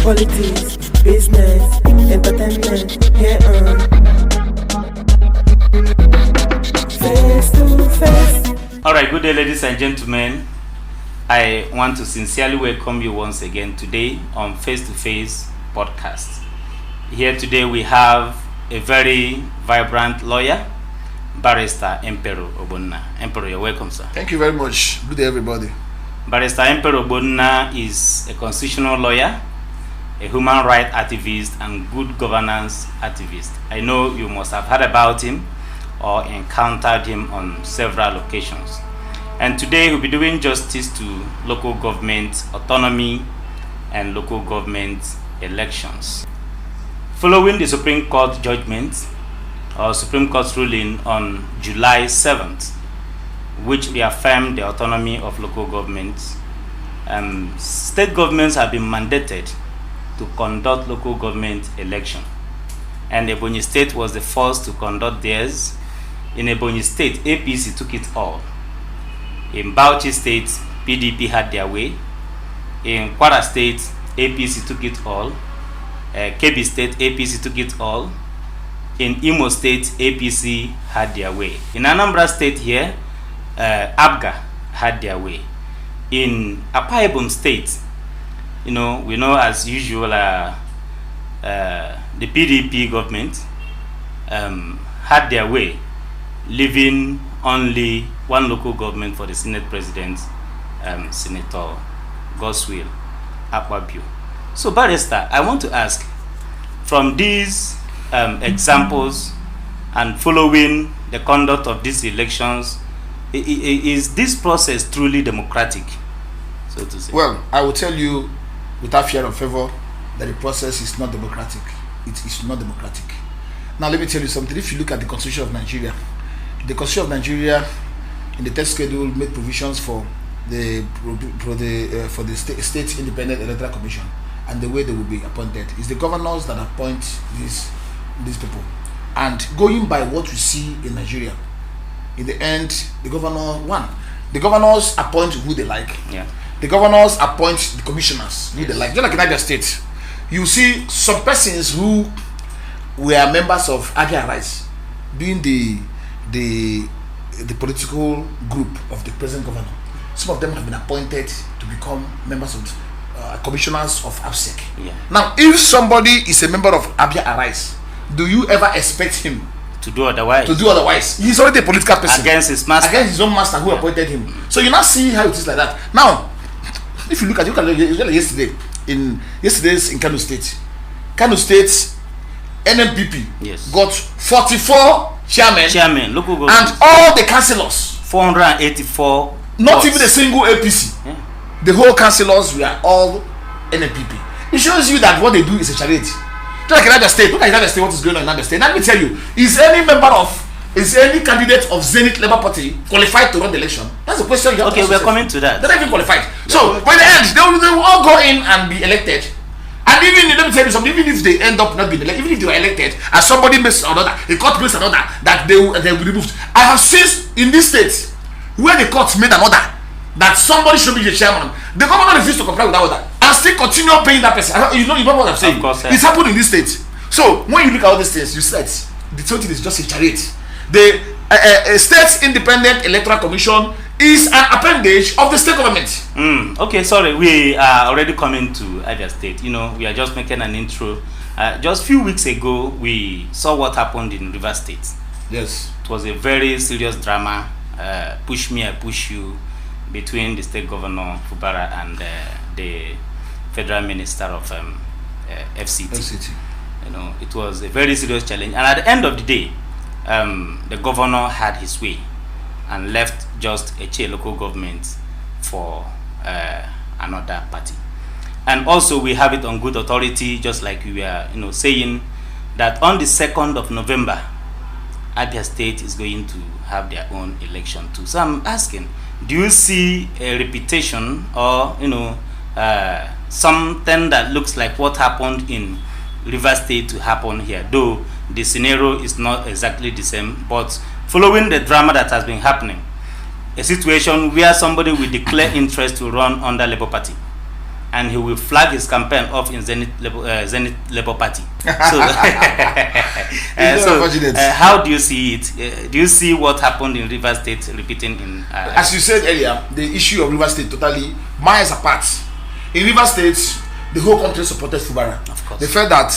Politics, business, entertainment, here on Face to Face. Alright, good day ladies and gentlemen. I want to sincerely welcome you once again today on Face to Face podcast. Here today we have a very vibrant lawyer, Barrister Emperor Ogbonna. Emperor, you're welcome, sir. Thank you very much. Good day, everybody. Barrister Emperor Ogbonna is a constitutional lawyer, a human rights activist, and good governance activist. I know you must have heard about him or encountered him on several occasions. And today we'll be doing justice to local government autonomy and local government elections. Following the Supreme Court judgment or Supreme Court's ruling on July 7th, which reaffirmed the autonomy of local governments, state governments have been mandated to conduct local government election. And Ebonyi State was the first to conduct theirs. In Ebonyi State, APC took it all. In Bauchi State, PDP had their way. In Kwara State, APC took it all. Kebbi State, APC took it all. In Imo State, APC had their way. In Anambra State here, ABGA had their way. In Akwa Ibom State, we know as usual the PDP government had their way, leaving only one local government for the Senate President, Senator Godswill Akpabio. So, Barrister, I want to ask, from these examples and following the conduct of these elections, is this process truly democratic, so to say? Well, I will tell you without fear of favor that the process is not democratic. It is not democratic. Now, let me tell you something. If you look at the Constitution of Nigeria, the Constitution of Nigeria in the text schedule made provisions for the state independent electoral commission and the way they will be appointed. It's the governors that appoint these people. And going by what we see in Nigeria, in the end, the governors appoint who they like. Yeah. The governors appoint the commissioners who they like. Just like in Niger State, you see some persons who were members of Abia Rice doing the political group of the present governor. Some of them have been appointed to become members of commissioners of ABSEC. Yeah. Now, if somebody is a member of Abia Rice, do you ever expect him to do otherwise? He's already a political person against his master, against his own master who appointed him. So you now see how it is like that. Now, if you look at yesterday in Kano State, NMPP got 44 chairmen, local government, and all the councillors, 484. Not votes. Even a single APC. Yeah. The whole councillors were all NMPP. It shows you that what they do is a charity. Just like in Niger State, look at Niger State, what is going on in Niger State. Let me tell you, is any candidate of Zenith Labour Party qualified to run the election? That's the question you have to ask yourself. We're coming to that. They're not even qualified. So, by the end, they will all go in and be elected. And even, let me tell you something, even if they end up not being elected, even if they were elected, and somebody makes another, the court makes another, that they will be removed. I have seen in this state, where the court made an order that somebody should be the chairman, the government refused to comply with that order and still continue paying that person. You know what I'm saying? Of course, It's happened in this state. So when you look at all these things, you said the total is just a charade. The State Independent Electoral Commission is an appendage of the state government. Okay, sorry, we are already coming to Abia State. We are just making an intro. Just a few weeks ago, we saw what happened in Rivers State. Yes. It was a very serious drama. Push me, I push you, between the state governor Fubara and the federal minister of FCT. It was a very serious challenge, and at the end of the day, the governor had his way and left just a local government for another party. And also, we have it on good authority, just like we were, saying that on the 2nd of November, Abia State is going to have their own election too. So I'm asking, do you see a repetition or something that looks like what happened in Rivers State to happen here? Though the scenario is not exactly the same, but following the drama that has been happening, a situation where somebody will declare interest to run under Labour Party, and he will flag his campaign off in Zenith Labour Party. So, how do you see it? Do you see what happened in Rivers State repeating in? As you said earlier, the issue of Rivers State totally miles apart. In Rivers State, the whole country supported Fubara. Of course. They felt that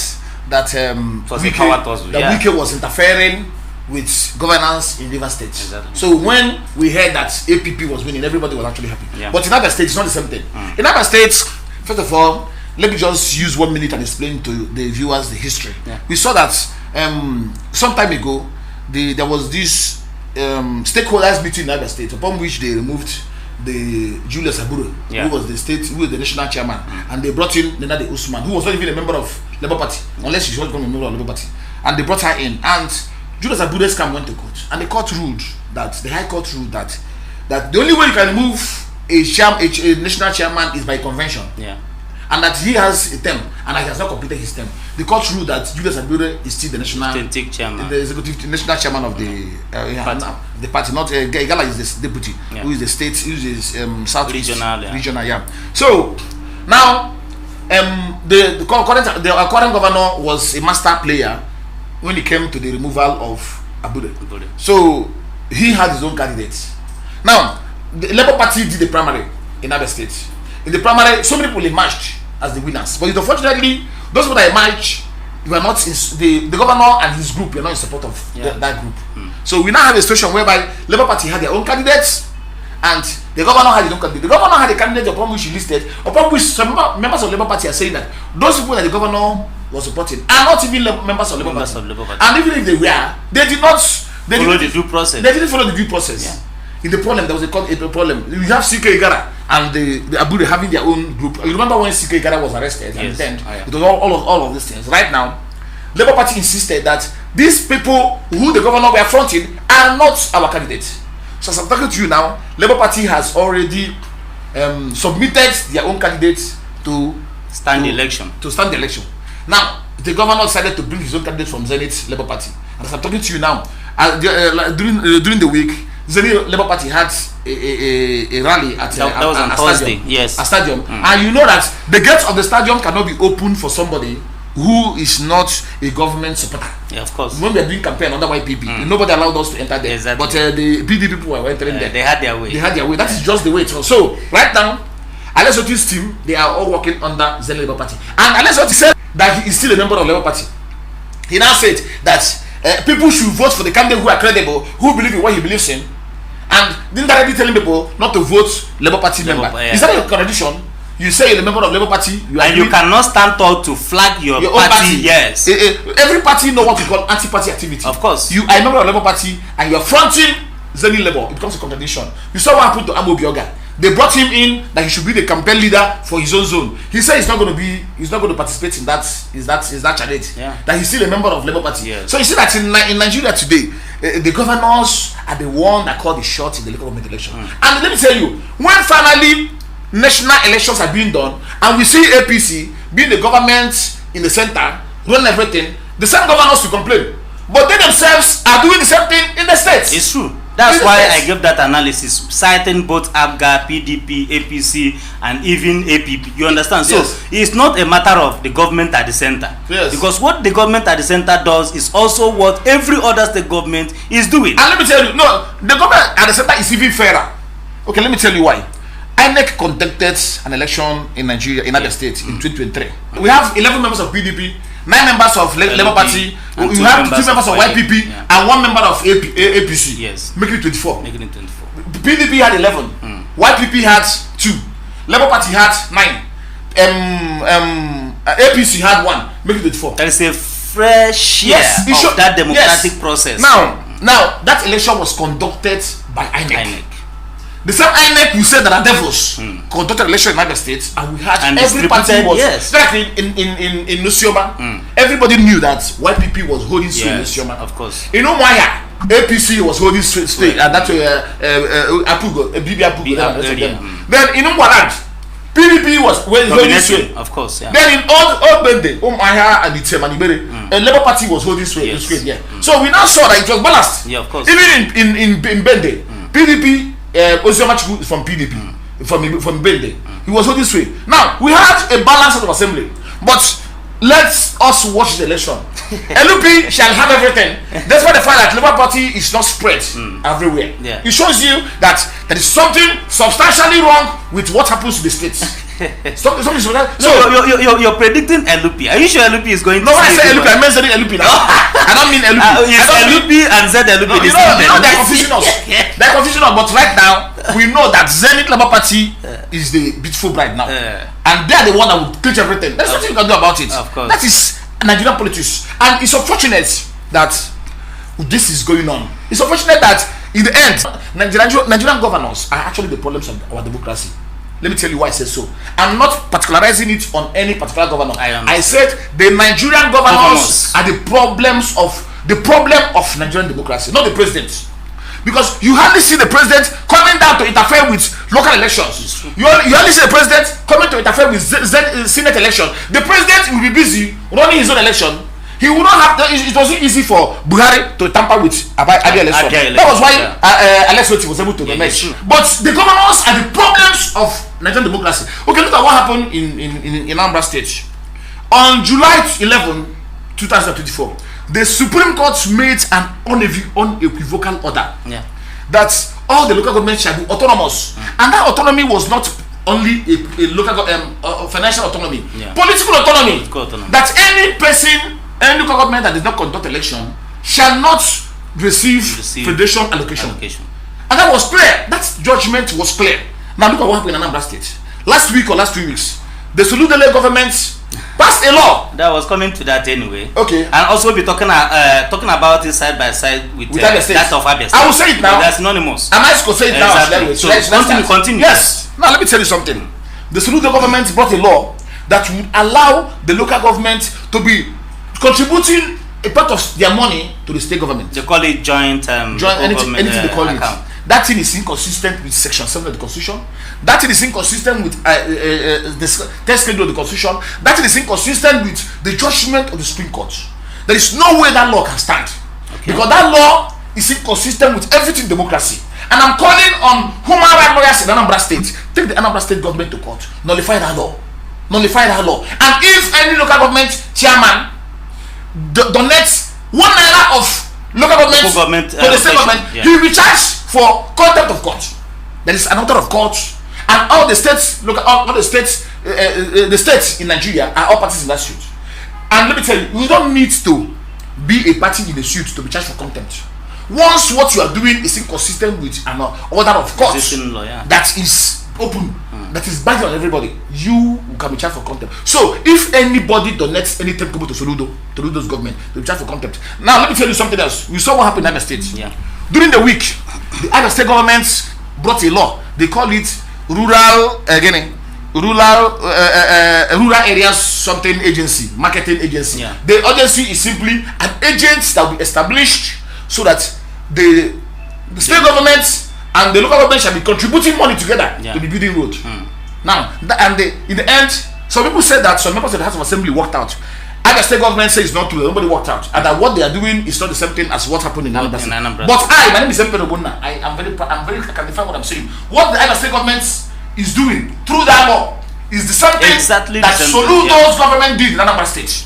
Wike was interfering with governance in Rivers State. Exactly. So when we heard that APP was winning, everybody was actually happy. Yeah. But in other states, it's not the same thing. In other states, first of all, let me just use 1 minute and explain to the viewers the history. Yeah. We saw that some time ago, there was this stakeholders meeting in other states upon which they removed the Julius Abure, who was the national chairman, and they brought in Nenade Usman, who was not even a member of Labour Party, unless she was going to be a member of Labour Party, and they brought her in, and Julius Abure's scam went to court, and the court ruled that the High Court ruled that the only way you can remove a national chairman is by convention. Yeah. And that he has a term and he has not completed his term. The court ruled that Julius Abure is still the national chairman, the executive national chairman of the party. Not Igala is the deputy, who is the state, who is South regional. Yeah. So now the current governor was a master player when it came to the removal of Abure. So he had his own candidates. Now the Labour Party did the primary in other states. In the primary, so many people emerged as the winners. But unfortunately, those people that emerged, were not the governor and his group were not in support of that group. So we now have a situation whereby Labour Party had their own candidates, and the governor had his own candidate. The governor had a candidate upon which he listed, upon which some members of Labour Party are saying that those people that the governor was supporting are not even members of Labour Party. And even if they were, they did not follow the due process. They didn't follow the due process. Yeah. In the problem, there was a problem. We have CK Igara and the Abure having their own group. You remember when CK Igara was arrested and detained? It was all of these things. Right now, Labour Party insisted that these people who the governor were fronting are not our candidates. So as I'm talking to you now, Labour Party has already submitted their own candidates to stand the election. Now, the governor decided to bring his own candidate from Zenith Labour Party. And as I'm talking to you now, during the week, Zenith Labour Party had a rally at that was on Thursday, a stadium, and you know that the gates of the stadium cannot be opened for somebody who is not a government supporter. Yeah, of course. When we are doing campaign under YPP, nobody allowed us to enter there. Exactly. But the PDP people were entering there. They had their way. That is just the way it was. So right now, Alex Oti's team, they are all working under Zenith Labour Party, and Alex Oti said that he is still a member of Labour Party. He now said that people should vote for the candidate who are credible, who believe in what he believes in, and didn't directly telling people not to vote Labour Party member. Is that a contradiction? You say you're a member of Labour Party, you cannot stand tall to flag your own party. Yes. Every party know what we call anti-party activity. Of course. You are a member of Labour Party and you are fronting Zenith Labour. It becomes a contradiction. You saw what happened to Amo Bioga. They brought him in that he should be the campaign leader for his own zone. He said he's not going to participate in that challenge. Yeah. That he's still a member of Labour Party. Yes. So you see that in Nigeria today, the governors are the one that call the shots in the local government election. And let me tell you, when finally national elections are being done, and we see APC being the government in the center, running everything, the same governors will complain, but they themselves are doing the same thing in the states. It's true. That's why I gave that analysis, citing both ABGA, PDP, APC, and even APP. You understand? So it's not a matter of the government at the center. Yes. Because what the government at the center does is also what every other state government is doing. And let me tell you, no, the government at the center is even fairer. Okay, let me tell you why. INEC conducted an election in Nigeria, in other states, in 2023. We have 11 members of PDP, 9 members of Labour Party, you have 2 members of YPP, and 1 member of APC. Yes. Making it 24. Making it 24. PDP had 11. YPP had 2. Labour Party had 9. APC had 1. Making it 24. There is a fresh share of that democratic process. Now that election was conducted by INEC. The same INEC who said that are devils conducted election in other states, and we had every party was exactly in Nusioma. Everybody knew that YPP was holding sway in Nusioma. Of course. You know Maya, APC was holding sway, and that's Apugo, BB Apugo. Then in Umwarad, PDP was holding sway. Of course. Yeah. Then in Old Bende, Maya and Itsemanibere, Labour Party was holding sway. So we now saw that it was balanced. Yeah, of course. Even in Bende, PDP Oziamachu from PDP, from Bende. He was all this way. Now we had a balanced assembly, but let us watch the election. LP shall have everything. That's why the fact that Labour Party is not spread everywhere. Yeah. It shows you that there is something substantially wrong with what happens to the states. So you're predicting LP. Are you sure LP is going to? No, when I say LP, I meant LP now. I don't mean LP. LP and ZLP. No, they're confusing us. They're confusing us. But right now, we know that Zenith Labour Party is the beautiful bride now, and they are the one that will teach everything. There's nothing you can do about it. Of course. That is Nigerian politics, and it's unfortunate that this is going on. It's unfortunate that in the end, Nigerian governors are actually the problems of our democracy. Let me tell you why I say so. I'm not particularizing it on any particular governor. I said the Nigerian governors are the problem of Nigerian democracy, not the president. Because you hardly see the president coming down to interfere with local elections. You hardly see the president coming to interfere with Senate election. The president will be busy running his own election. He will not have. It wasn't easy for Buhari to tamper with Abia election. That was why Alex Oti was able to emerge. But the governors are the problems of Nigerian democracy. Okay, look at what happened in Anambra State on July 11, 2024. The Supreme Court made an unequivocal order that all the local governments shall be autonomous, and that autonomy was not only a local financial autonomy, political autonomy. That any person, any local government that does not conduct election shall not receive federation allocation. And that was clear. That judgment was clear. Now look at what happened in Anambra State last week or last 2 weeks. The Soludele government passed a law that was coming to that anyway. Okay, and also be talking about it side by side with that of Abia State. I will say it now. That's synonymous. Am I supposed to say it now? Exactly. So continue. Yes. Now let me tell you something. The Soludele government brought a law that would allow the local government to be contributing a part of their money to the state government. They call it joint anything they call account. it. That thing is inconsistent with Section 7 of the Constitution. That thing is inconsistent with the text schedule of the Constitution. That thing is inconsistent with the judgment of the Supreme Court. There is no way that law can stand. Because that law is inconsistent with everything democracy. And I'm calling on human rights lawyers in Anambra State. Take the Anambra State government to court. Nullify that law. Nullify that law. And if any local government chairman donates ₦1 of local government to the state government, he will be charged for contempt of court. There is an order of court, and all the states, the states in Nigeria are all parties in that suit. And let me tell you, you don't need to be a party in the suit to be charged for contempt. Once what you are doing is inconsistent with an order of court that is open, that is binding on everybody, you can be charged for contempt. So if anybody donates any 10 kobo to Soludo's government, they'll be charged for contempt. Now let me tell you something else. We saw what happened in Abia State. During the week, the Abia State government brought a law. They call it rural areas something agency, marketing agency. The agency is simply an agent that will be established so that the state government and the local government shall be contributing money together to be building road. Now, in the end, some people said that some members of the House of Assembly worked out. Abia State government says it's not true. Nobody worked out, and that what they are doing is not the same thing as what happened in Anambra. But my name is Ogbonna. I'm very I can define what I'm saying. What the Abia State government is doing through that law is the same thing that Soludo's government did in Anambra State.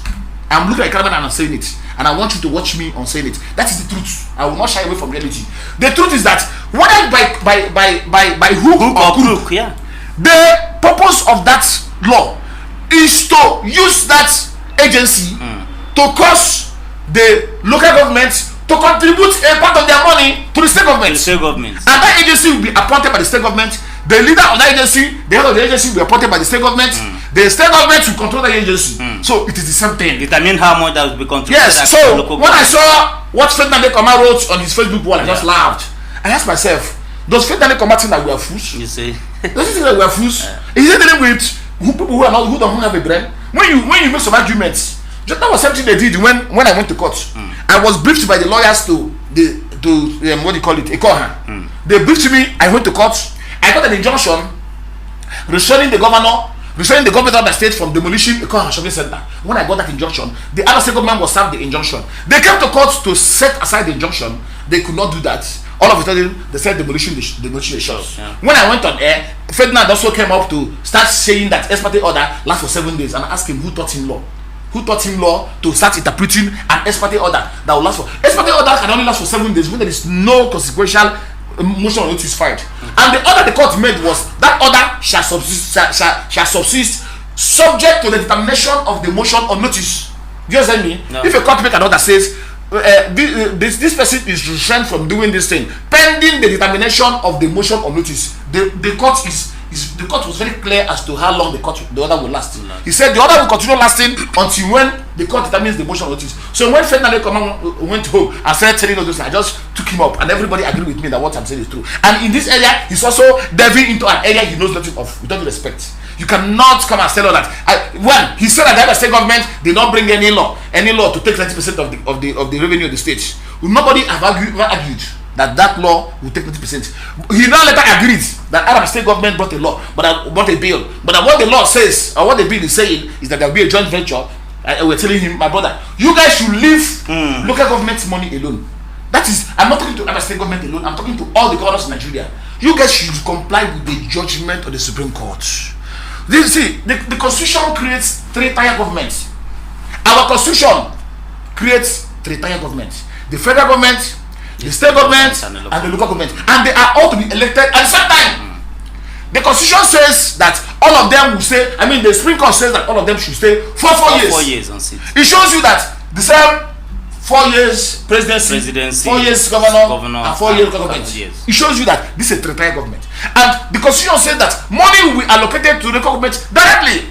I'm looking at Karaman and I'm saying it, and I want you to watch me on saying it. That is the truth. I will not shy away from reality. The truth is that whether by hook or crook, the purpose of that law is to use that agency to cause the local government to contribute a part of their money to the state government. And that agency will be appointed by the state government. The leader of that agency, the head of the agency will be appointed by the state government. The state government will control the agency. So it is the same thing. Determine how much that will be contributed. Yes. So when I saw what Ferdinand Koma wrote on his Facebook wall, I just laughed. I asked myself, does Ferdinand Koma think that we are fools? You see, does he think that we are fools? Is it dealing with people who don't have a brain? When you make some arguments, that was something they did when I went to court. I was briefed by the lawyers to what do you call it, Ekoha. They briefed me. I went to court. I got an injunction restraining the government of the state from demolishing Ekoha shopping center. When I got that injunction, the other state government was served the injunction. They came to court to set aside the injunction. They could not do that All of a sudden, they said demolition the shops. Yeah. When I went on air, Ferdinand also came up to start saying that ex parte order lasts for 7 days, and I asked him who taught him law. Who taught him law to start interpreting an ex parte order that will last for ex parte order can only last for 7 days when there is no consequential motion or notice filed. And the order the court made was that order shall subsist subject to the determination of the motion or notice. Do you understand me? No. If a court make an order says this person is restrained from doing this thing pending the determination of the motion or notice, the court was very clear as to how long the order will last. No. He said the order will continue lasting until when the court determines the motion or notice. So when Ferdinand went home and started telling us this, I just took him up, and everybody agreed with me that what I'm saying is true. And in this area, he's also delving into an area he knows nothing of. With all due respect, you cannot come and tell us that. When he said that the state government did not bring any law to take 90% of the revenue of the state, nobody have argued that law will take 90%. He now later agreed that Arab state government brought a law, brought a bill. But what the law says, or what the bill is saying, is that there will be a joint venture. We're telling him, my brother, you guys should leave local government money alone. That is, I'm not talking to Arab state government alone. I'm talking to all the governors in Nigeria. You guys should comply with the judgment of the Supreme Court. The Constitution creates 3-tier governments. Our Constitution creates 3-tier governments: the federal government, the state government, and the local government, and they are all to be elected at the same time. The Constitution says that all of them will stay. I mean, the Supreme Court says that all of them should stay for 4 years. 4 years on seat. It shows you that the same 4 years presidency 4 years governor, and 4 years local government. Yes. It shows you that this is a 3-tier government, and the Constitution says that money will be allocated to the local government directly.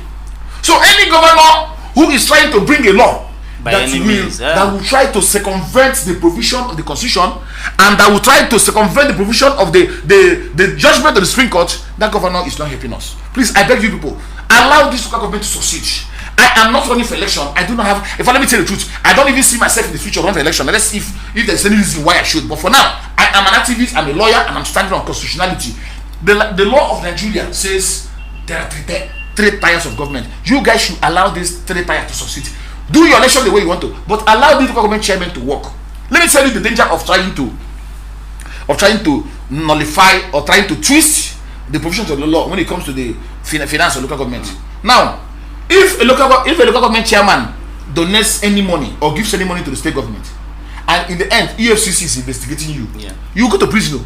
So any governor who is trying to bring a law that will try to circumvent the provision of the Constitution, and that will try to circumvent the provision of the judgment of the Supreme Court, that governor is not helping us. Please, I beg you people, allow this local government to succeed. I am not running for election. I do not have. Let me tell you the truth, I don't even see myself in the future running for election. Let's see if there's any reason why I should. But for now, I am an activist. I'm a lawyer, and I'm standing on constitutionality. The law of Nigeria says there are 3 tiers of government. You guys should allow this 3 tiers to succeed. Do your election the way you want to, but allow the government chairman to work. Let me tell you the danger of trying to nullify or trying to twist the provisions of the law when it comes to the finance of local government. Now, if a local government chairman donates any money or gives any money to the state government, and in the end EFCC is investigating you, you go to prison,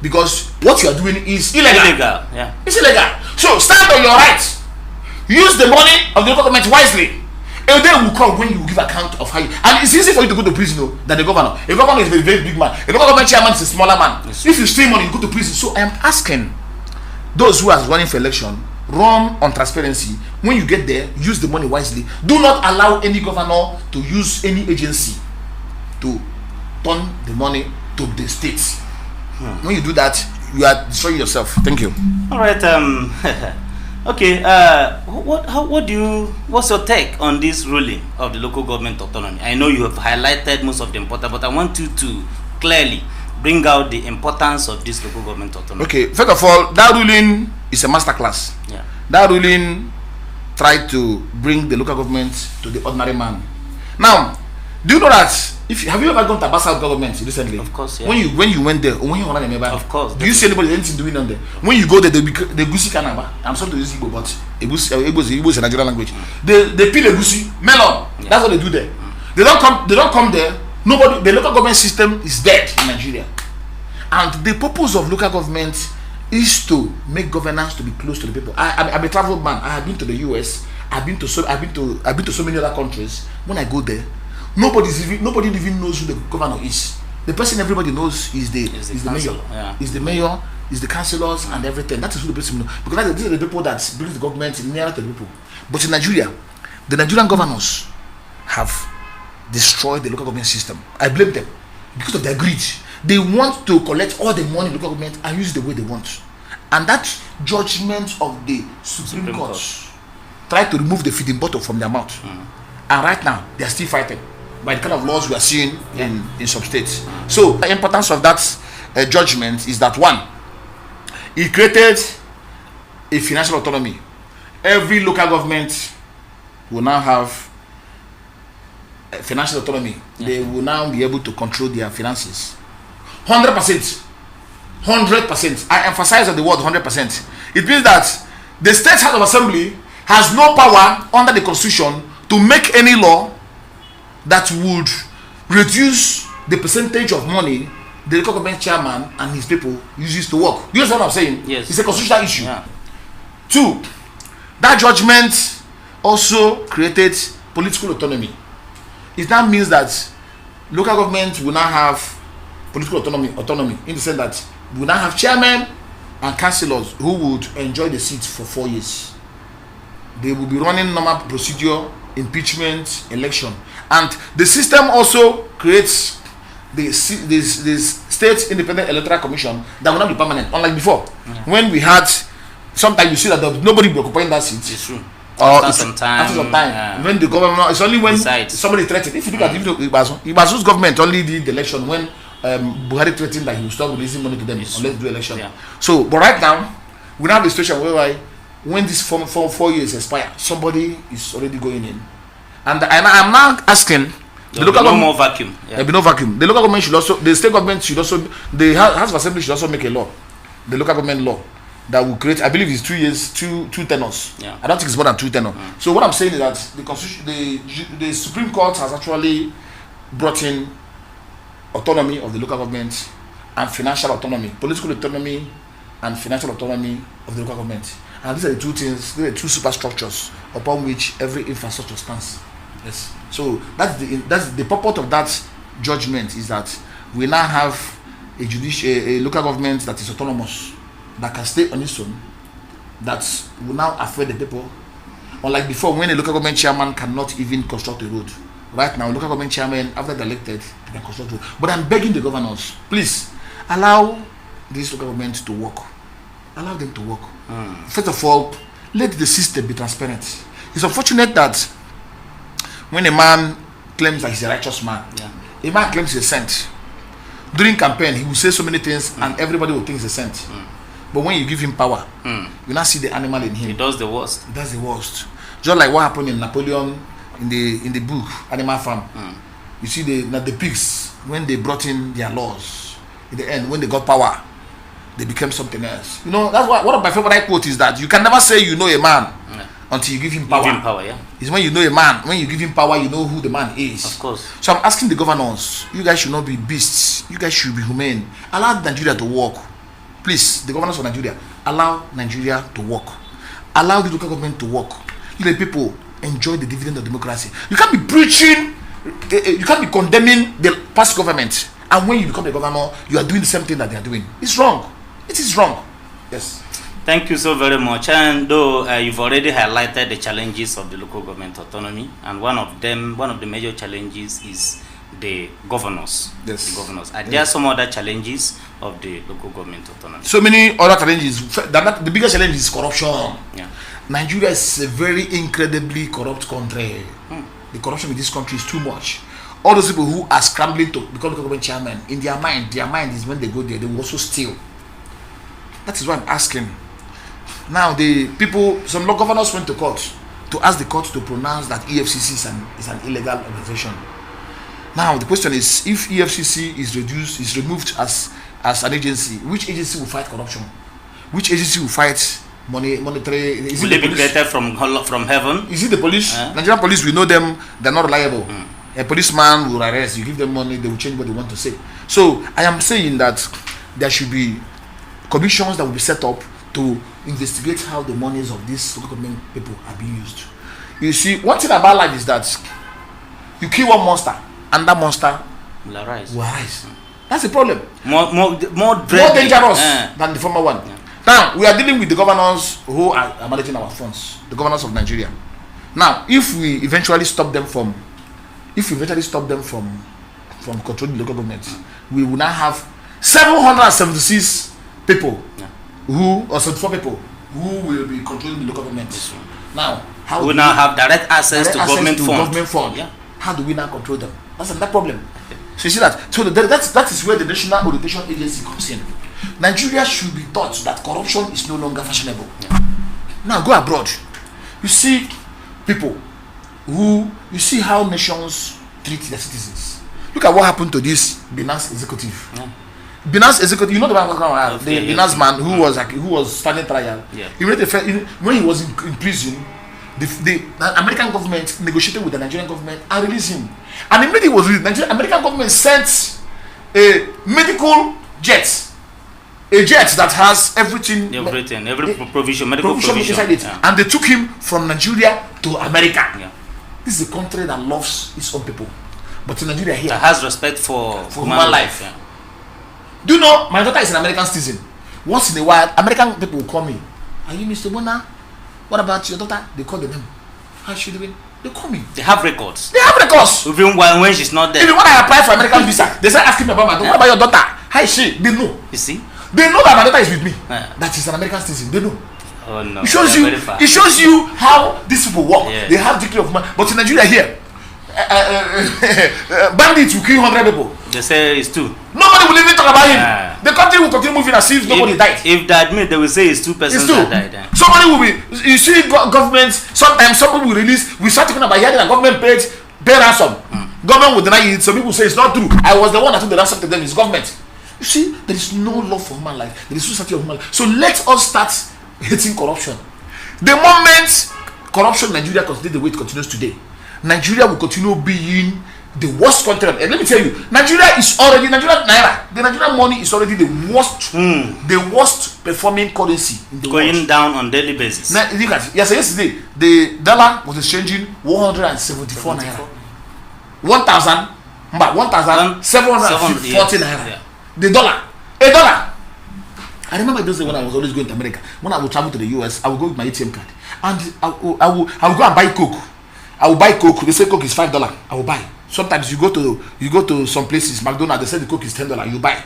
because what you are doing is illegal. It's illegal. So stand on your rights. Use the money of the local government wisely. A day will come when you will give account of how you, and it's easy for you to go to prison than the governor. A governor is a very, very big man. A local government chairman is a smaller man. Yes. If you steal money, you go to prison. So I am asking those who are running for election, run on transparency. When you get there, use the money wisely. Do not allow any governor to use any agency to turn the money to the states. When you do that, you are destroying yourself. Thank you. All right. Okay. What's your take on this ruling of the local government autonomy? I know you have highlighted most of the important, but I want you to clearly bring out the importance of this local government autonomy. Okay. First of all, that ruling is a masterclass. Yeah. That ruling tried to bring the local government to the ordinary man. Now, do you know that? Have you ever gone to Barr government recently? Of course, yeah. When you went there, when you remember, of course. Do you see anybody anything doing on there? When you go there, the gusi kanaba. I'm sorry to use Igbo, but Igbo is a Nigerian language. They peel a gusi melon. Yeah. That's what they do there. They don't come there. Nobody. The local government system is dead in Nigeria, and the purpose of local government is to make governance to be close to the people. I'm a traveled man. I have been to the US. I've been to so many other countries. When I go there, nobody even knows who the governor is. The person everybody knows is the mayor. Yeah. Is the mayor, is the councillors, and everything. That is who the person knows. Because these are the people that bring the government nearer to the people. But in Nigeria, the Nigerian governors have destroyed the local government system. I blame them because of their greed. They want to collect all the money in local government and use it the way they want. And that judgment of the Supreme Court tried to remove the feeding bottle from their mouth. And right now, they are still fighting by the kind of laws we are seeing in some states. So the importance of that judgment is that, one, it created a financial autonomy. Every local government will now have financial autonomy. They will now be able to control their finances. 100%. 100%. I emphasize on the word 100%. It means that the State House of Assembly has no power under the Constitution to make any law that would reduce the percentage of money the local government chairman and his people uses to work. You understand what I'm saying? Yes. It's a constitutional issue. Yeah. 2, that judgment also created political autonomy. It now means that local government will now have political autonomy in the sense that we will now have chairmen and councillors who would enjoy the seats for 4 years. They will be running normal procedure, impeachment, election, and the system also creates this state independent electoral commission that will not be permanent, unlike before. When we had, sometimes you see that nobody will be occupying that seat. It's true. After some time, when the government, it's only when decides. somebody threatened. If you look at Ibazu's government only did the election when Buhari threatened that he will stop releasing money to them unless they do election. Yeah. So, but right now we now have a situation whereby when this 4 years expire, somebody is already going in, and I'm now asking. The local no more vacuum. There will be no vacuum. The local government should also, the state government should also, the House of Assembly should also make a law, the local government law, that will create, I believe it's 2 years, two tenors. Yeah. I don't think it's more than 2 tenors. So what I'm saying is that the Constitution, the Supreme Court has actually brought in autonomy of the local government and financial autonomy, political autonomy and financial autonomy of the local government. And these are the 2 things, these are the 2 superstructures upon which every infrastructure stands. Yes. So that's the purport of that judgment, is that we now have a local government that is autonomous, that can stay on its own, that will now affect the people. Unlike before, when a local government chairman cannot even construct a road. Right now, local government chairman, after they're elected, they can construct a road. But I'm begging the governors, please allow this local government to work. Allow them to work. First of all, let the system be transparent. It's unfortunate that when a man claims that he's a righteous man, a man claims he's a saint. During campaign, he will say so many things, and everybody will think he's a saint. But when you give him power, you now see the animal in him. He does the worst. That's the worst. Just like what happened in Napoleon in the book Animal Farm. You see the pigs, when they brought in their laws, in the end, when they got power, they became something else. You know, that's one of my favorite quotes is that you can never say you know a man until you give him power. Give him power, yeah. It's when you know a man, when you give him power, you know who the man is. Of course. So I'm asking the governors, you guys should not be beasts. You guys should be humane. Allow Nigeria to work. Please, the governors of Nigeria, allow Nigeria to work. Allow the local government to work. You let people enjoy the dividend of democracy. You can't be preaching, you can't be condemning the past government, and when you become a governor, you are doing the same thing that they are doing. It's wrong. It is wrong. Yes. Thank you so very much. And though you've already highlighted the challenges of the local government autonomy, and one of the major challenges is the governors. Yes. The governors. Are there some other challenges of the local government autonomy? So many other challenges. The biggest challenge is corruption. Yeah. Nigeria is a very incredibly corrupt country. The corruption in this country is too much. All those people who are scrambling to become local government chairman, in their mind is when they go there, they will also steal. That is why I'm asking. Now, the people, some local governors went to court to ask the court to pronounce that EFCC is an illegal organization. Now, the question is, if EFCC is removed as an agency, which agency will fight corruption? Which agency will fight monetary? Will it be created from heaven? Is it the police? Nigerian police, we know them, they're not reliable. A policeman will arrest, you give them money, they will change what they want to say. So, I am saying that there should be commissions that will be set up to investigate how the monies of these local government people are being used. You see, one thing about life is that you kill one monster and that monster will arise. That's the problem. More dangerous than the former one. Yeah. Now, we are dealing with the governors who are managing our funds, the governors of Nigeria. Now, if we eventually stop them from controlling the local government, we will now have 776 people or 74 people who will be controlling the local government. Now, how we now have direct access to government funds. Yeah. How do we now control them? That's another problem. So you see that. So that is where the National Orientation Agency comes in. Nigeria should be taught that corruption is no longer fashionable. Yeah. Now go abroad. You see people you see how nations treat their citizens. Look at what happened to this Binance executive. Yeah. Binance executive, you know the Binance man who was standing trial. Yeah. When he was in prison, the American government negotiated with the Nigerian government and released him. And immediately he was released. American government sent a medical jet, a jet that has everything, every provision, medical provision inside it, and they took him from Nigeria to America. Yeah. This is a country that loves its own people, but in Nigeria here, that has respect for human life. Yeah. Do you know my daughter is an American citizen? Once in a while, American people will call me. Are you Mr. Ogbonna? What about your daughter? They call the name. How's she doing? They call me. They have records. Even when she's not there. Even when I apply for American visa, they start asking me about my daughter. What about your daughter? How is she? They know. You see? They know that my daughter is with me. That she's an American citizen. They know. Oh no. It shows you how these people work. Yeah. They have degree of money. But in Nigeria here, bandits will kill 100 people. They say it's 2. Nobody will even talk about him. The country will continue moving as if nobody died. If they admit, they will say it's 2 persons that died. Somebody will be. You see, governments. Sometimes somebody will release. We start talking about hearing a government pay ransom. Government will deny it. Some people say it's not true. I was the one that took the ransom to them. It's government. You see, there is no love for human life. There is no society of human life. So let us start hating corruption. The moment corruption in Nigeria continues the way it continues today, Nigeria will continue being the worst country. And let me tell you, Nigerian naira, the Nigerian money is already the worst performing currency in the world. Going down on daily basis. Now, look at it. Yesterday, the dollar was exchanging 174 naira. 1,740 naira. Yeah. The dollar. A dollar. I remember those days when I was always going to America. When I would travel to the US, I would go with my ATM card. And I will go and buy Coke. I will buy Coke. They say Coke is $5. I will buy. Sometimes you go to some places, McDonald's, they say the Coke is $10. You buy.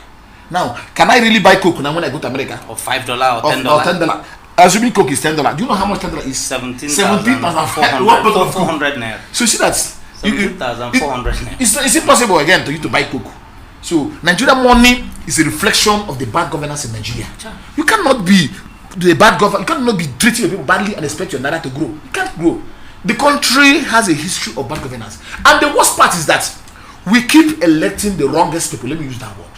Now, can I really buy Coke now when I go to America? Or $5 or $10? Or $10. Assuming Coke is $10. Do you know how much $10 is? 17,400 naira. So you see that 17,400 naira. It's impossible again to you to buy Coke. So Nigerian money is a reflection of the bad governance in Nigeria. You cannot be the bad government. You cannot be treating your people badly and expect your naira to grow. You can't grow. The country has a history of bad governance, and the worst part is that we keep electing the wrongest people. Let me use that word.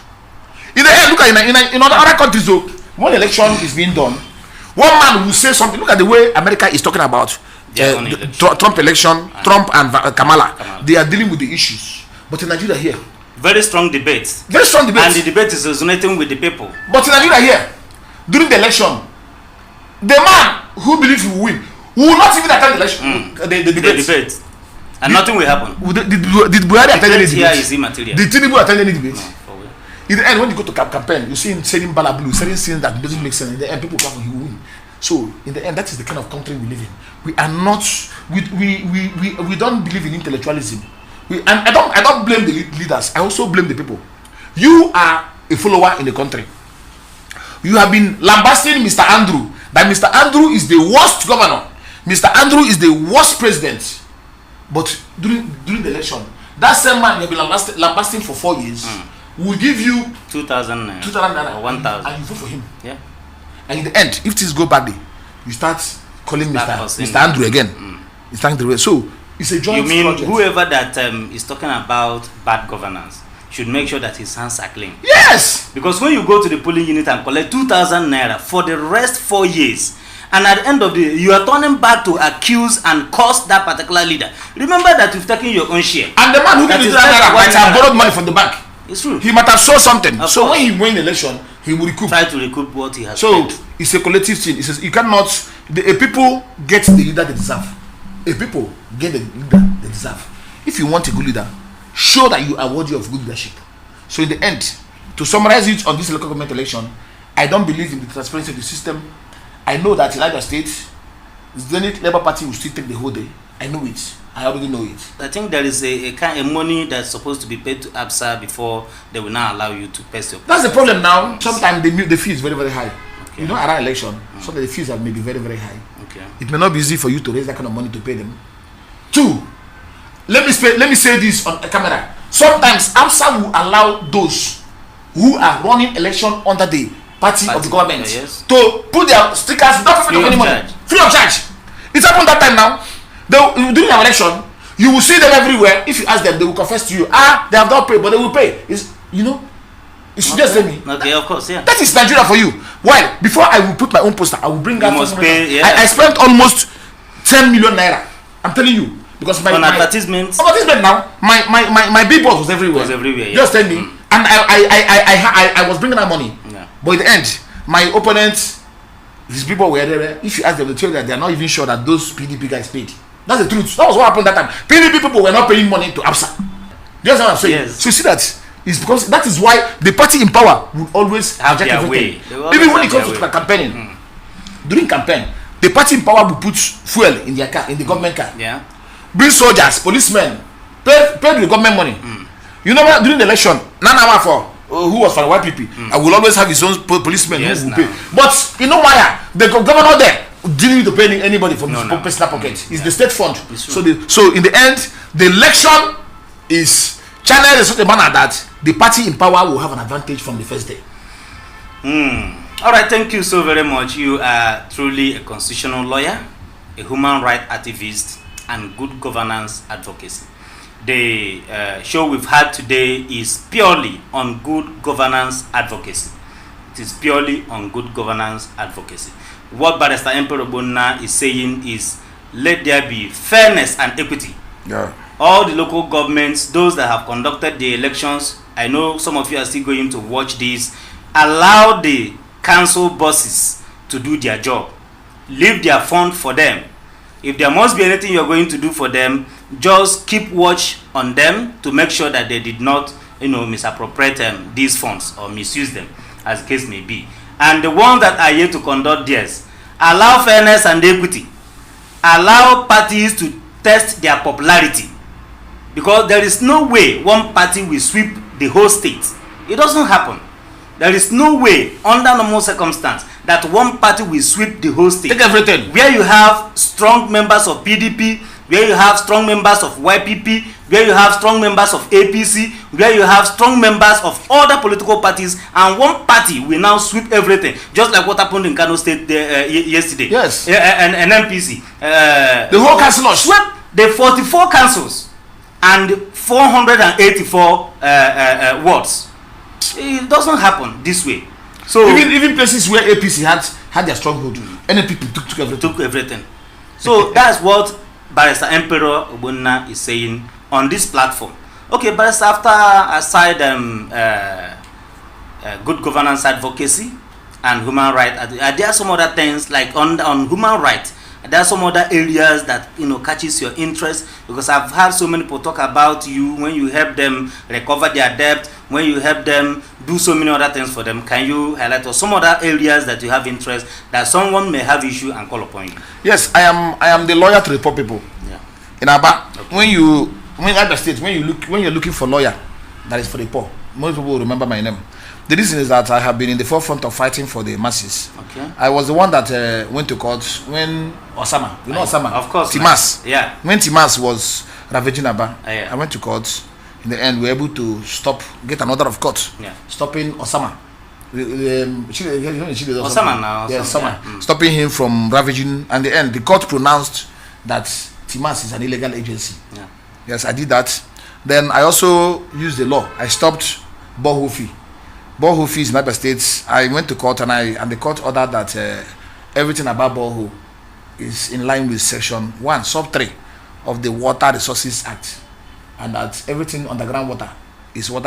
In the end, look at in other countries, though, when election is being done, one man will say something. Look at the way America is talking about Trump election, Trump and Kamala. They are dealing with the issues, but in Nigeria here, very strong debates, and the debate is resonating with the people. But in Nigeria here, during the election, the man who believes he will win will not even attend the election, the debate, and nothing will happen. Did Buhari attend any debate? Is immaterial. Did Tinubu attend any debate? No, in the end, when you go to campaign, you see him saying bala blue, saying things that doesn't make sense. In the end, people come and he will win. So in the end, that is the kind of country we live in. We are not. We don't believe in intellectualism. And I don't blame the leaders. I also blame the people. You are a follower in the country. You have been lambasting Mr. Andrew. That Mr. Andrew is the worst governor. Mr. Andrew is the worst president. But during the election, that same man you have been lambasting for 4 years will give you 2,000 naira or 1,000, and you vote for him. Yeah. And in the end, if things go badly, you start calling Mr. Andrew again. It's Andrew. So it's a joint project. You mean whoever that is talking about bad governance should make sure that his hands are clean? Yes. Because when you go to the polling unit and collect 2,000 naira for the rest 4 years, and at the end of the day, you are turning back to accuse and curse that particular leader. Remember that you've taken your own share. And the man who gave you that naira might have borrowed money from the bank. It's true. He might have sold something. So when he win the election, he will recoup. Try to recoup what he has So spent. It's a collective thing. It says you cannot. A people get the leader they deserve. A people get the leader they deserve. If you want a good leader, show that you are worthy of good leadership. So in the end, to summarize it on this local government election, I don't believe in the transparency of the system. I know that in Niger State, the Zenith Labour Party will still take the whole day. I know it. I already know it. I think there is a kind of money that's supposed to be paid to ABSA before they will now allow you to pass your. That's the problem now. Sometimes the fee is very, very high. Okay. You know, around election, some of the fees are maybe very, very high. Okay. It may not be easy for you to raise that kind of money to pay them. 2, let me say this on camera. Sometimes ABSA will allow those who are running election under the party of the government to put their stickers without paying any money, free of charge. It's happened that time now. During our election, you will see them everywhere. If you ask them, they will confess to you. They have not paid, but they will pay. You should just tell me. Okay, of course, yeah. That is Nigeria for you. Why? Before I will put my own poster, I will bring out. I spent almost 10 million naira. I'm telling you, because my advertisements. Advertisement now. My billboard was everywhere. Yeah. Just tell me, and I was bringing out money. Yeah. But in the end, my opponents, these people were there. If you ask them, they tell you that they are not even sure that those PDP guys paid. That's the truth. That was what happened that time. PDP people were not paying money to ABSA. Do you understand what I'm saying? Yes. So you see that. It's because that is why the party in power will always have their way. Even when it comes to campaigning, during campaign, the party in power will put fuel in their car, in the government car. Yeah. Bring soldiers, policemen, pay the government money. You know what? During the election, Nana for who was for the YPP, I will always have his own policemen who will pay. But you know why? The governor there didn't need to pay anybody from his personal pocket. It's the state fund. So in the end, the election is channeled in such a manner that the party in power will have an advantage from the first day. All right, thank you so very much. You are truly a constitutional lawyer, a human rights activist, and good governance advocacy. The show we've had today is purely on good governance advocacy. It is purely on good governance advocacy. What Barrister Emperor Ogbonna is saying is, let there be fairness and equity. Yeah. All the local governments, those that have conducted the elections, I know some of you are still going to watch this, allow the council bosses to do their job. Leave their fund for them. If there must be anything you're going to do for them, just keep watch on them to make sure that they did not, misappropriate these funds or misuse them, as the case may be. And the ones that are here to conduct theirs, allow fairness and equity. Allow parties to test their popularity. Because there is no way one party will sweep the whole state. It doesn't happen. There is no way, under normal circumstance, that one party will sweep the whole state. Take everything. Where you have strong members of PDP, where you have strong members of YPP, where you have strong members of APC, where you have strong members of other political parties, and one party will now sweep everything, just like what happened in Kano State yesterday. Yes. And NPC. The whole council swept the 44 councils and 484 wards. It doesn't happen this way. So even places where APC had their stronghold, NPP took everything. So that's what Barrister Emperor Ogbonna is saying on this platform. Okay, Barrister, aside good governance advocacy and human rights, are there some other things like on human rights? There are some other areas that catches your interest, because I've had so many people talk about you when you help them recover their debt, when you help them do so many other things for them. Can you highlight some other areas that you have interest that someone may have issue and call upon you? Yes, I am the lawyer to the poor people. Yeah. In Aba, okay. when you're looking for lawyer that is for the poor, most people will remember my name. The reason is that I have been in the forefront of fighting for the masses. Okay. I was the one that went to court when Osama, Osama? Of course. Timas. Yeah. When Timas was ravaging Aba, yeah. I went to court. In the end, we were able to get an order of court, stopping Osama. Osama now. Yes, Osama. Stopping him from ravaging. And in the end, the court pronounced that Timas is an illegal agency. Yeah. Yes, I did that. Then I also used the law. I stopped borehole fee. Borehole fees in other states. I went to court and the court ordered that everything about borehole is in line with Section 1, Sub 3 of the Water Resources Act, and that everything underground water is for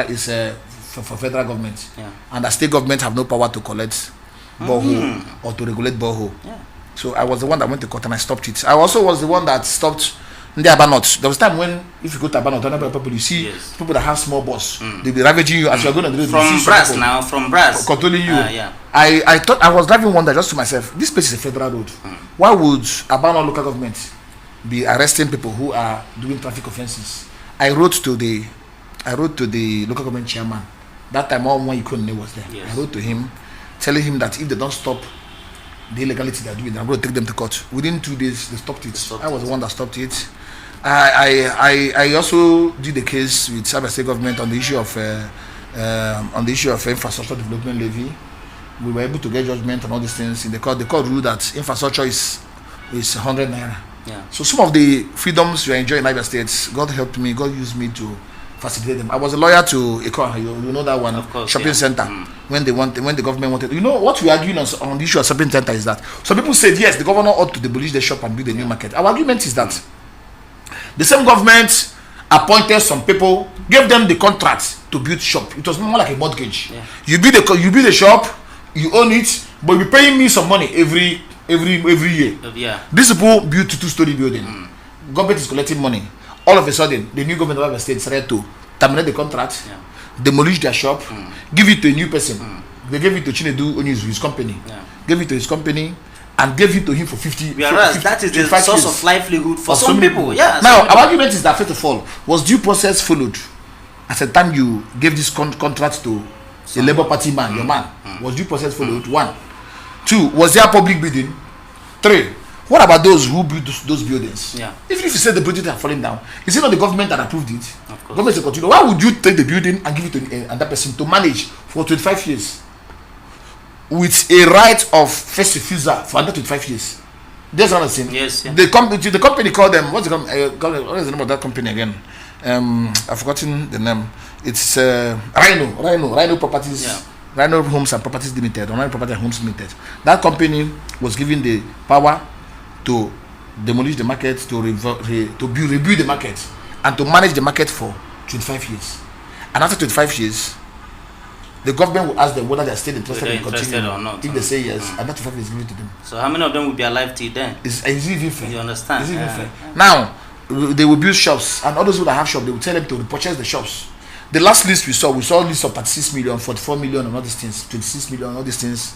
federal government, and the state government have no power to collect borehole or to regulate borehole. Yeah. So I was the one that went to court and I stopped it. I also was the one that stopped the Abanot. There was time when, if you go to Abanot, people, you see people that have small boss. They be ravaging you as you are going to do it. From Brass. Controlling you. I thought I was driving one day just to myself. This place is a federal road. Why would Abanot local government be arresting people who are doing traffic offenses? I wrote to the local government chairman. That time, all one Ikone was there. Yes. I wrote to him, telling him that if they don't stop the illegality they are doing, I'm going to take them to court. Within 2 days, they stopped it. I was the one that stopped it. I also did the case with Sabah State government on the issue of infrastructure development levy. We were able to get judgment on all these things in the court. The court ruled that infrastructure is 100 naira. Yeah. So some of the freedoms we are enjoying in Niger States, God helped me. God used me to facilitate them. I was a lawyer to you know that one, of course, shopping center. When the government wanted, you know what we arguing on the issue of shopping center is that some people said yes, the governor ought to demolish the shop and build a new market. Our argument is that the same government appointed some people, gave them the contract to build shop. It was more like a mortgage. You build a shop, you own it, but you be paying me some money every year. These people built 2-story building. Government is collecting money. All of a sudden, the new government of the state decided to terminate the contract, demolish their shop, give it to a new person. They gave it to Chinedu Onizu, his company. Gave it to his company and gave it to him for 50. Whereas that is the source of livelihood for some people. Now, our argument is that first of all, was due process followed? At the time you gave this contract to a Labour Party man, your man, was due process followed? 1. 2, was there public bidding? 3, what about those who built those buildings? Even if you say the buildings are falling down, is it not the government that approved it? Of course. Government will continue. Why would you take the building and give it to another person to manage for 25 years with a right of first refusal for another 25 years? That's what I'm saying. Yes. The company called them. What is the name of that company again? I've forgotten the name. It's Rhino Properties. Rhino Homes and Properties Limited, or Rhino Property and Homes Limited. That company was given the power to demolish the market, to rebuild the market, and to manage the market for 25 years. And after 25 years, the government will ask them whether they are still interested in continuing or not. If they say yes, and that 25 years is given to them. So how many of them will be alive till then? Is even fair? You understand? Is even fair? Now, they will build shops, and all those who have shops, they will tell them to purchase the shops. The last list we saw a list of 36 million, 44 million, and all these things, 26 million, all these things,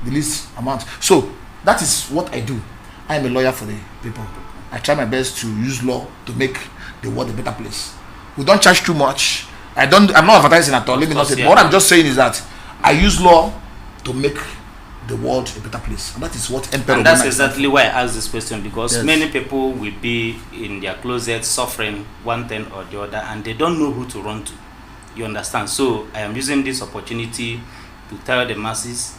the list amount. So that is what I do. I am a lawyer for the people. I try my best to use law to make the world a better place. We don't charge too much. I'm not advertising at all. Let me not say. But what I'm just saying is that I use law to make the world a better place. And that is what Emperor. And that's exactly why I asked this question, because many people will be in their closet suffering one thing or the other, and they don't know who to run to. You understand? So I am using this opportunity to tell the masses,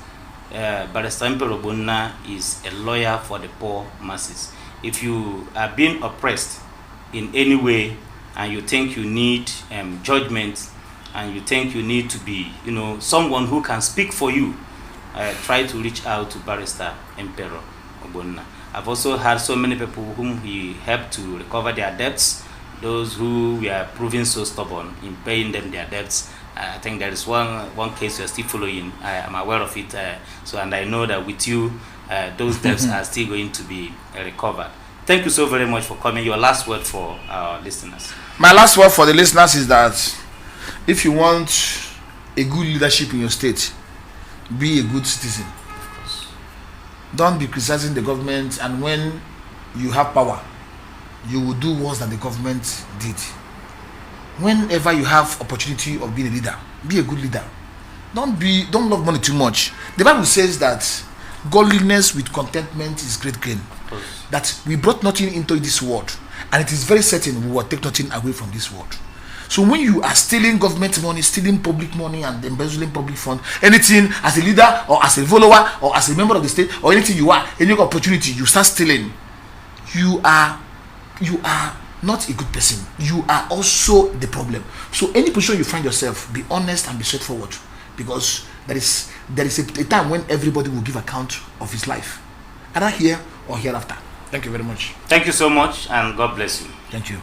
Barrister Ogbonna is a lawyer for the poor masses. If you are being oppressed in any way, and you think you need judgment, and you think you need to be, someone who can speak for you, try to reach out to Barrister Emperor Ogbonna. I've also had so many people whom he helped to recover their debts, those who were proving so stubborn in paying them their debts. I think there is one case you're still following. I am aware of it, and I know that with you, those debts are still going to be recovered. Thank you so very much for coming. Your last word for our listeners. My last word for the listeners is that if you want a good leadership in your state, be a good citizen. Don't be criticizing the government, and when you have power, you will do worse than the government did. Whenever you have opportunity of being a leader, be a good leader. Don't love money too much. The Bible says that godliness with contentment is great gain. That we brought nothing into this world, and it is very certain we will take nothing away from this world. So when you are stealing government money, stealing public money, and embezzling public fund, anything as a leader or as a follower or as a member of the state or anything you are, any opportunity you start stealing, you are not a good person. You are also the problem. So any position you find yourself, be honest and be straightforward, because there is a time when everybody will give account of his life, either here or hereafter. Thank you very much. Thank you so much, and God bless you. Thank you.